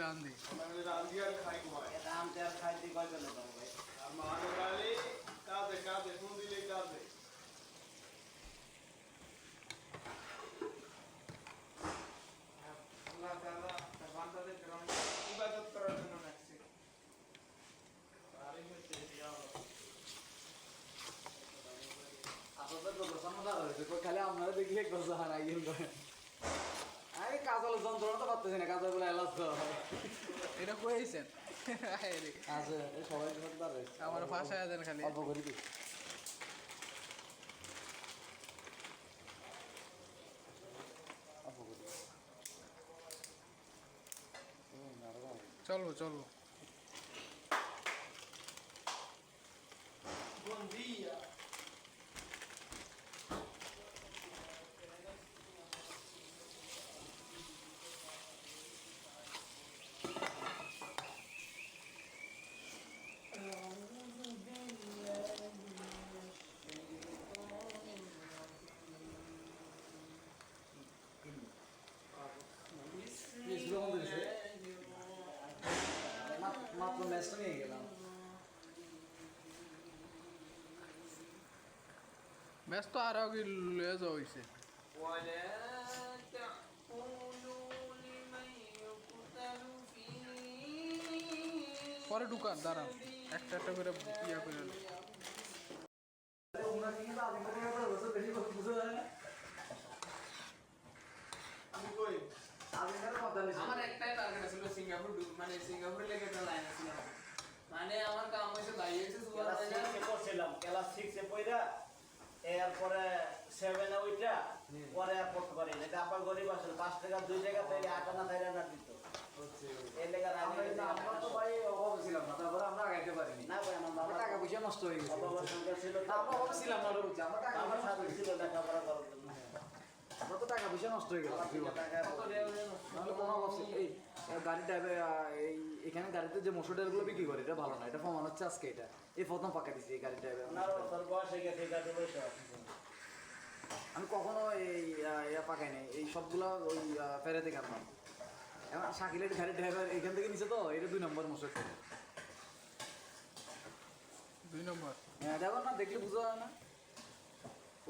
রান্ধি রান্ধি আর খাই ঘুমাই রামতে আর খাইতে কয়বে না ভাই আর মহানকালে কাজে কাজে ফোন দিলে কাজে আল্লাহ তাআলা তার বান্দাদের ইবাদত করার জন্য রাখছে আরে হচ্ছে ইয়া আপনাদের তো গোসানোদার হয়েছে খালি আপনারা দেখলে গোসা আইন করেন আরে কাজল যন্ত্রণা তো পারতেছি না কাজল বলে এলাচ করা হয় এটা কইছেন আছে সবাই যন্ত্রণা রয়েছে আমার ভাষায় দেন খালি অল্প করে দিই অল্প করে দিই চলবো চলবো Bom dia. মাত্র ম্যাচটা নিয়ে গেলাম ব্যস্ত আর আগে লয়ে যাওয়া হয়েছে ولا تقولوا لمن يقتل في পরে ঢুকান দাঁড়ান একটা একটা করে ইয়া করে আমি কই আমার একটাই টার্গেট ছিল সিঙ্গাপুর মানে সিঙ্গাপুরের লেগে একটা লাইন ছিল মানে আমার কাম হইছে ভাই হইছে সুপারভাইজার করছিলাম ক্লাস 6 এ পয়রা এরপরে 7 এ ওইটা পরে আর পড়তে পারি না আবার গরিব আসলে 5 টাকা 2 টাকা তাইলে 8 আনা তাইলে না দিত হচ্ছে এই লেগে আমরা তো ভাই অভাব ছিলাম না তারপরে আমরা আগাইতে পারিনি না ভাই আমার টাকা পয়সা নষ্ট হয়ে গেছে বাবার সংখ্যা ছিল আমরা অভাব ছিলাম না বুঝছি আমরা টাকা আমার পয়সা সাথে ছিল লেখাপড়া করার জন্য আমরা তো টাকা পয়সা নষ্ট হয়ে গেল টাকা নাহলে কোনো অভাব ছিল এই গাড়ি ড্রাইভার এই এখানে গাড়িতে যে মসুরডালগুলো বিক্রি করে এটা ভালো না এটা প্রমাণ হচ্ছে আজকে এটা এই প্রথম পাকা দিছি এই গাড়ি ড্রাইভার তোর বয়স হয়ে গেছে গাড়ি বয়স আমি কখনো এই ইয়া পাকাই নাই এই সবগুলো ওই ফেরাতে কাটলাম এখন শাকিলের গাড়ির ড্রাইভার এখান থেকে নিচে তো এটা 2 নম্বর মসুর 2 নম্বর হ্যাঁ ড্রাইভার না দেখলে বুঝা যায় না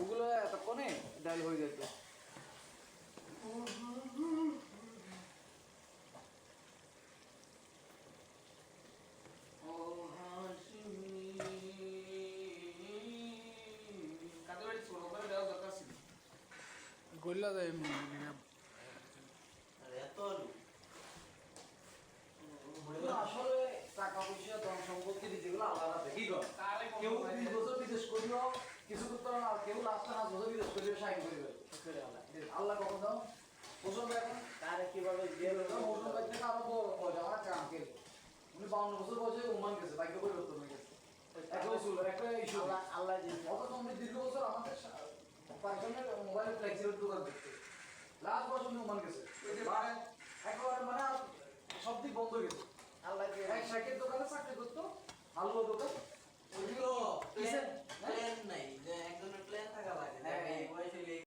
ওগুলো এতক্ষণে ডাইল হয়ে যেত গল্লা যায় এমনি এত আসলে টাকা পয়সা ধন সম্পত্তি যেগুলো আলাদা কি কর কেউ 20 বছর বিদেশ করিও কিছু করতে না কেউ লাস্ট 5 বছর বিদেশ করিও সাইন করিবে আল্লাহ কখন দাও ওসব এখন কারে কিভাবে জেল ওসব থেকে আরো বড় আমার কাম কে উনি 52 বছর বয়সে ওমান গেছে বাইকে পরিবর্তন হয়ে গেছে একটা উসুল একটা ইস্যু আল্লাহ জি অত কমে দীর্ঘ বছর আমাদের পার্সোনাল মোবাইল ফ্লেক্সিবল দোকান করতে লাস্ট বছর উনি ওমান গেছে একেবারে মানে সব দিক বন্ধ হয়ে গেছে আল্লাহ জি এক সাইকেল দোকানে চাকরি করতো হালুয়া দোকান